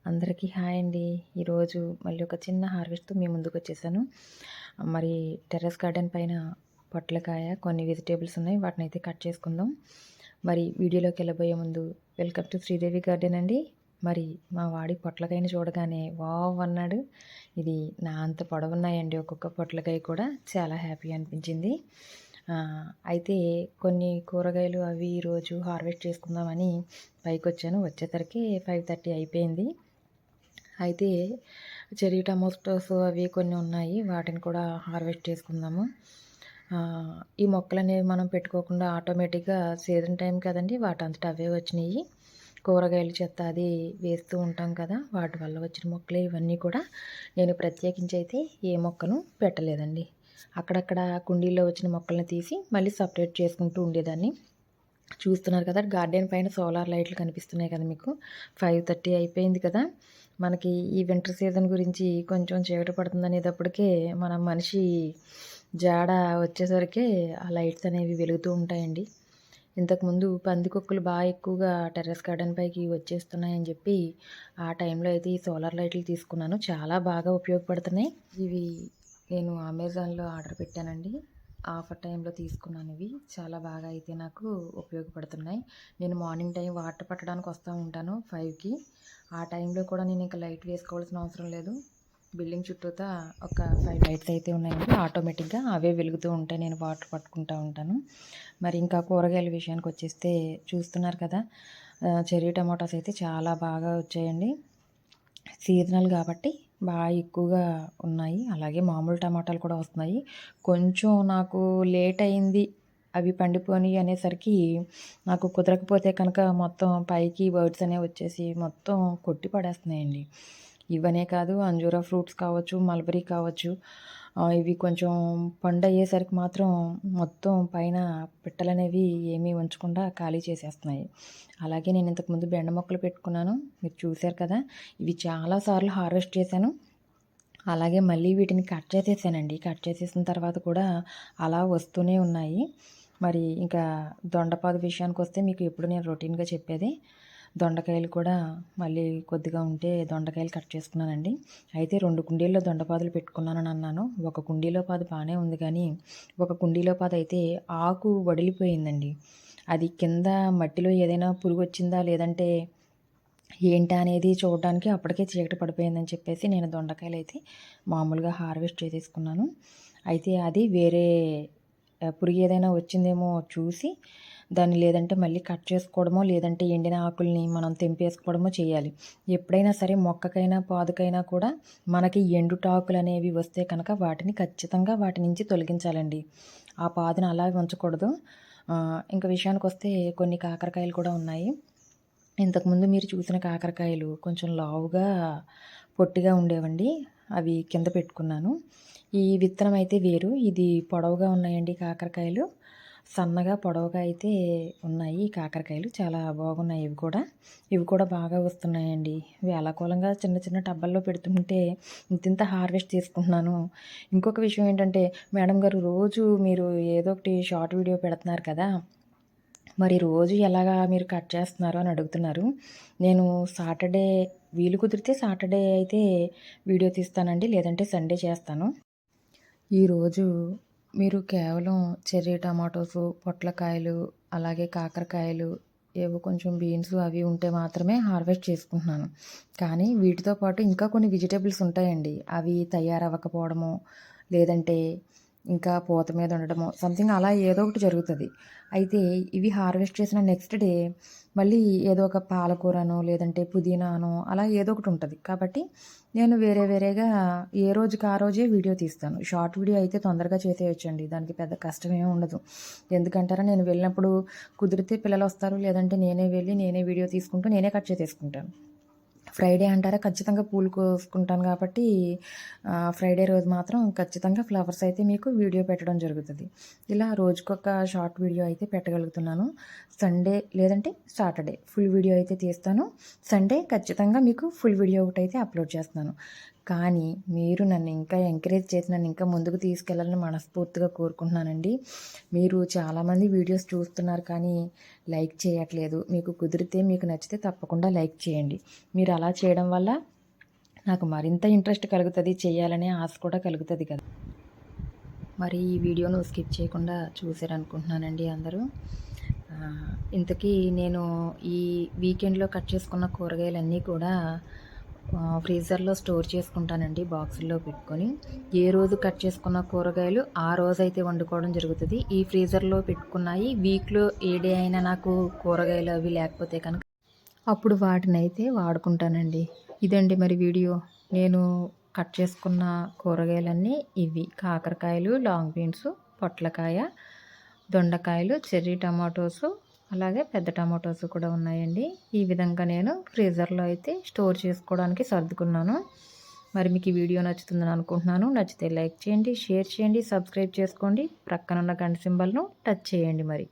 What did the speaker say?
అందరికీ హాయ్ అండి. ఈరోజు మళ్ళీ ఒక చిన్న హార్వెస్ట్‌తో మీ ముందుకొచ్చేసాను. మరి టెర్రస్ గార్డెన్ పైన పొట్లకాయ, కొన్ని వెజిటబుల్స్ ఉన్నాయి. వాటినైతే కట్ చేసుకుందాం. మరి వీడియోలోకెళ్ళబోయే ముందు వెల్కమ్ టు శ్రీదేవి గార్డెన్ అండి. మరి మా వాడి పొట్లకాయని చూడగానే వావ్ అన్నాడు. ఇది నా అంత పొడవున్నాయండి ఒక్కొక్క పొట్లకాయ కూడా. చాలా హ్యాపీ అనిపించింది. అయితే కొన్ని కూరగాయలు అవి ఈరోజు హార్వెస్ట్ చేసుకుందామని పైకొచ్చాను. వచ్చేసరికి 5:30 అయిపోయింది. అయితే చెర్రీ టమాటోస్ అవి కొన్ని ఉన్నాయి. వాటిని కూడా హార్వెస్ట్ చేసుకుందాము. ఈ మొక్కలనేవి మనం పెట్టుకోకుండా ఆటోమేటిక్‌గా సీజన్ టైం కదండీ! వాటంతట అవే వచ్చినియి. కూరగాయల చెత్త అది వేస్తూ ఉంటాం కదా! వాటి వల్ల వచ్చిన మొక్కలే ఇవన్నీ కూడా. నేను ప్రత్యేకించి అయితే ఏ మొక్కను పెట్టలేదండి. అక్కడక్కడ కుండీల్లో వచ్చిన మొక్కల్ని తీసి మళ్ళీ సపరేట్ చేసుకుంటూ ఉండేదాన్ని. చూస్తున్నారు కదా! గార్డెన్ పైన సోలార్ లైట్లు కనిపిస్తున్నాయి కదా మీకు. 5:30 అయిపోయింది కదా! మనకి ఈ వింటర్ సీజన్ గురించి కొంచెం చీకటి పడుతుందనేటప్పటికే మన మనిషి జాడ వచ్చేసరికి ఆ లైట్స్ అనేవి వెలుగుతూ ఉంటాయండి. ఇంతకుముందు పందికొక్కులు బాగా ఎక్కువగా టెర్రస్ గార్డెన్ పైకి వచ్చేస్తున్నాయని చెప్పి ఆ టైంలో అయితే ఈ సోలార్ లైట్లు తీసుకున్నాను. చాలా బాగా ఉపయోగపడుతున్నాయి. ఇవి నేను అమెజాన్‌లో ఆర్డర్ పెట్టానండి. ఆఫర్ టైంలో తీసుకున్నాను ఇవి. చాలా బాగా అయితే నాకు ఉపయోగపడుతున్నాయి. నేను మార్నింగ్ టైం వాటర్ పట్టడానికి వస్తూ ఉంటాను 5కి. ఆ టైంలో కూడా నేను ఇంకా లైట్ వేసుకోవాల్సిన అవసరం లేదు. బిల్డింగ్ చుట్టూతా ఒక 5 లైట్స్ అయితే ఉన్నాయండి. ఆటోమేటిక్‌గా అవే వెలుగుతూ ఉంటాయి. నేను వాటర్ పట్టుకుంటూ ఉంటాను. మరి ఇంకా కూరగాయల విషయానికి వచ్చేస్తే చూస్తున్నారు కదా! చెర్రీ టమాటాస్ అయితే చాలా బాగా వచ్చాయండి. సీజనల్ కాబట్టి బాగా ఎక్కువగా ఉన్నాయి. అలాగే మామూలు టమాటాలు కూడా వస్తున్నాయి. కొంచెం నాకు లేట్ అయింది అవి పండిపోయినాయి అనేసరికి నాకు కుదరకపోతే కనుక మొత్తం పైకి బర్డ్స్ అనేవి వచ్చేసి మొత్తం కొట్టి పడేస్తున్నాయండి. ఇవనే కాదు అంజూరా ఫ్రూట్స్ కావచ్చు, మల్బరీ కావచ్చు, ఇవి కొంచెం పండయ్యేసరికి మాత్రం మొత్తం పైన పిట్టలనేవి ఏమీ ఉంచకుండా ఖాళీ చేసేస్తున్నాయి. అలాగే నేను ఇంతకుముందు బెండ మొక్కలు పెట్టుకున్నాను. మీరు చూశారు కదా! ఇవి చాలా సార్లు హార్వెస్ట్ చేశాను. అలాగే మళ్ళీ వీటిని కట్ చేసేసానండి. కట్ చేసేసిన తర్వాత కూడా అలా వస్తూనే ఉన్నాయి. మరి ఇంకా దొండపాదు విషయానికొస్తే మీకు ఎప్పుడు నేను రొటీన్‌గా చెప్పేదే. దొండకాయలు కూడా మళ్ళీ కొద్దిగా ఉంటే దొండకాయలు కట్ చేసుకున్నానండి. అయితే 2 కుండీల్లో దొండపాదులు పెట్టుకున్నానని అన్నాను. ఒక కుండీలో పాదు బానే ఉంది కానీ, ఒక కుండీలో పాదయితే ఆకు వడిలిపోయిందండి. అది కింద మట్టిలో ఏదైనా పురుగొచ్చిందా లేదంటే ఏంటా అనేది చూడడానికి అప్పటికే చీకటి పడిపోయిందని చెప్పేసి నేను దొండకాయలైతే మామూలుగా హార్వెస్ట్ చేసేసుకున్నాను. అయితే అది వేరే పురుగు ఏదైనా వచ్చిందేమో చూసి దాన్ని లేదంటే మళ్ళీ కట్ చేసుకోవడమో లేదంటే ఎండిన ఆకుల్ని మనం తెంపేసుకోవడమో చేయాలి. ఎప్పుడైనా సరే మొక్కకైనా పాదుకైనా కూడా మనకి ఎండుటాకులు అనేవి వస్తే కనుక వాటిని ఖచ్చితంగా వాటి నుంచి తొలగించాలండి. ఆ పాదును అలాగే ఉంచకూడదు. ఇంక విషయానికొస్తే కొన్ని కాకరకాయలు కూడా ఉన్నాయి. ఇంతకుముందు మీరు చూసిన కాకరకాయలు కొంచెం లావుగా, పొట్టిగా ఉండేవండి. అవి కింద పెట్టుకున్నాను. ఈ విత్తనం అయితే వేరు. ఇది పొడవుగా ఉన్నాయండి కాకరకాయలు. సన్నగా, పొడవుగా అయితే ఉన్నాయి ఈ కాకరకాయలు. చాలా బాగున్నాయి ఇవి కూడా. ఇవి కూడా బాగా వస్తున్నాయండి. వేళాకోళంగా చిన్న చిన్న టబ్బల్లో పెడుతుంటే ఇంతింత హార్వెస్ట్ చేసుకుంటున్నాను. ఇంకొక విషయం ఏంటంటే, మేడం గారు రోజు మీరు ఏదో ఒకటి షార్ట్ వీడియో పెడుతున్నారు కదా! మరి రోజు ఎలాగా మీరు కట్ చేస్తున్నారు అని అడుగుతున్నారు. నేను సాటర్డే వీలు కుదిరితే సాటర్డే అయితే వీడియో తీస్తానండి. లేదంటే సండే చేస్తాను. ఈరోజు మీరు కేవలం చెర్రీ టమాటోసు, పొట్లకాయలు, అలాగే కాకరకాయలు, ఏవో కొంచెం బీన్స్ అవి ఉంటే మాత్రమే హార్వెస్ట్ చేసుకుంటున్నాను. కానీ వీటితో పాటు ఇంకా కొన్ని వెజిటబుల్స్ ఉంటాయండి. అవి తయారవ్వకపోవడమో, లేదంటే ఇంకా పూత మీద ఉండడమో సంథింగ్ అలా ఏదో ఒకటి జరుగుతది. అయితే ఇవి హార్వెస్ట్ చేసిన నెక్స్ట్ డే మళ్ళీ ఏదో ఒక పాలకూరనో, లేదంటే పుదీనానో అలా ఏదో ఒకటి ఉంటది. కాబట్టి నేను వేరే వేరేగా ఏ రోజుకి ఆ రోజే వీడియో తీస్తాను. షార్ట్ వీడియో అయితే తొందరగా చేసేయొచ్చండి. దానికి పెద్ద కష్టమేమి ఉండదు. ఎందుకంటారా నేను వెళ్ళినప్పుడు కుదిరితే పిల్లలొస్తారు. లేదంటే నేనే వెళ్ళి నేనే వీడియో తీసుకుంటూ నేనే కట్ చేసేసుకుంటాను. ఫ్రైడే అంటారా ఖచ్చితంగా పూలు కోసుకుంటాను కాబట్టి ఫ్రైడే రోజు మాత్రం ఖచ్చితంగా ఫ్లవర్స్ అయితే మీకు వీడియో పెట్టడం జరుగుతుంది. ఇలా రోజుకొక షార్ట్ వీడియో అయితే పెట్టగలుగుతున్నాను. సండే లేదంటే సాటర్డే ఫుల్ వీడియో అయితే తీస్తాను. సండే ఖచ్చితంగా మీకు ఫుల్ వీడియో ఒకటైతే అప్లోడ్ చేస్తున్నాను. కానీ మీరు నన్ను ఇంకా ఎంకరేజ్ చేసి నన్ను ఇంకా ముందుకు తీసుకెళ్ళాలని మనస్ఫూర్తిగా కోరుకుంటున్నానండి. మీరు చాలామంది వీడియోస్ చూస్తున్నారు కానీ లైక్ చేయట్లేదు. మీకు కుదిరితే మీకు నచ్చితే తప్పకుండా లైక్ చేయండి. మీరు అలా చేయడం వల్ల నాకు మరింత ఇంట్రెస్ట్ కలుగుతుంది, చేయాలనే ఆశ కూడా కలుగుతుంది కదా. మరి ఈ వీడియోను స్కిప్ చేయకుండా చూసారనుకుంటున్నానండి అందరూ. ఇంతకీ నేను ఈ వీకెండ్లో కట్ చేసుకున్న కూరగాయలన్నీ కూడా ఫ్రీజర్లో స్టోర్ చేసుకుంటానండి, బాక్సుల్లో పెట్టుకొని. ఏ రోజు కట్ చేసుకున్న కూరగాయలు ఆ రోజైతే వండుకోవడం జరుగుతుంది. ఈ ఫ్రీజర్లో పెట్టుకున్నాయి వీక్లో ఏ డే అయినా నాకు కూరగాయలు అవి లేకపోతే కనుక అప్పుడు వాటినైతే వాడుకుంటానండి. ఇదండి మరి వీడియో. నేను కట్ చేసుకున్న కూరగాయలన్నీ ఇవి: కాకరకాయలు, లాంగ్ బీన్స్, పొట్లకాయ, దొండకాయలు, చెర్రీ టమాటోసు, అలాగే పెద్ద టమాటోస్ కూడా ఉన్నాయండి. ఈ విధంగా నేను ఫ్రీజర్లో అయితే స్టోర్ చేసుకోవడానికి సర్దుకున్నాను. మరి మీకు ఈ వీడియో నచ్చుతుందని అనుకుంటున్నాను. నచ్చితే లైక్ చేయండి, షేర్ చేయండి, సబ్స్క్రైబ్ చేసుకోండి. ప్రక్కనున్న గంట సింబల్ను టచ్ చేయండి మరి.